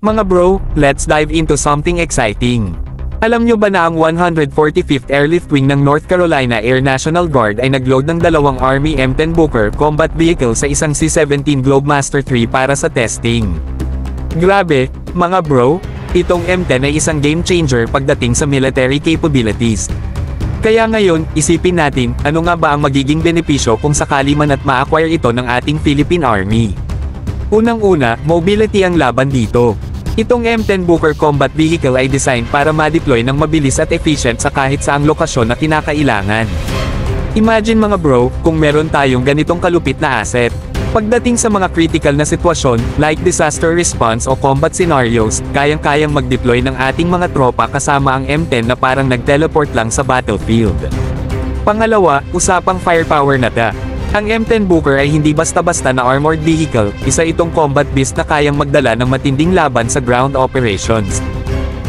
Mga bro, let's dive into something exciting. Alam nyo ba na ang 145th Airlift Wing ng North Carolina Air National Guard ay nagload ng dalawang Army M10 Booker combat vehicle sa isang C-17 Globemaster III para sa testing? Grabe, mga bro, itong M10 ay isang game changer pagdating sa military capabilities. Kaya ngayon, isipin natin, ano nga ba ang magiging benepisyo kung sakali man at ma-acquire ito ng ating Philippine Army? Unang-una, mobility ang laban dito. Itong M10 Booker Combat Vehicle ay designed para ma-deploy ng mabilis at efficient sa kahit saang lokasyon na kinakailangan. Imagine mga bro, kung meron tayong ganitong kalupit na asset. Pagdating sa mga critical na sitwasyon, like disaster response o combat scenarios, kayang-kayang mag-deploy ng ating mga tropa kasama ang M10 na parang nag-teleport lang sa battlefield. Pangalawa, usapang firepower na ta. Ang M10 Booker ay hindi basta-basta na armored vehicle, isa itong combat beast na kayang magdala ng matinding laban sa ground operations.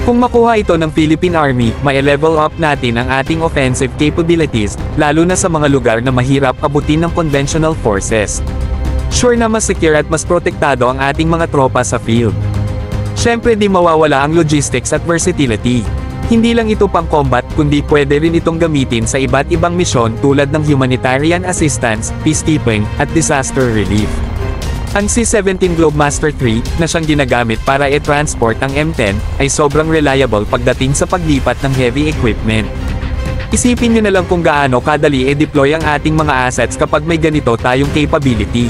Kung makuha ito ng Philippine Army, may level up natin ang ating offensive capabilities, lalo na sa mga lugar na mahirap abutin ng conventional forces. Sure na mas secure at mas protektado ang ating mga tropa sa field. Syempre di mawawala ang logistics at versatility. Hindi lang ito pang combat, kundi pwede rin itong gamitin sa iba't ibang misyon tulad ng humanitarian assistance, peacekeeping, at disaster relief. Ang C-17 Globemaster III, na siyang ginagamit para i-transport ang M10, ay sobrang reliable pagdating sa paglipat ng heavy equipment. Isipin nyo na lang kung gaano kadali i-deploy ang ating mga assets kapag may ganito tayong capability.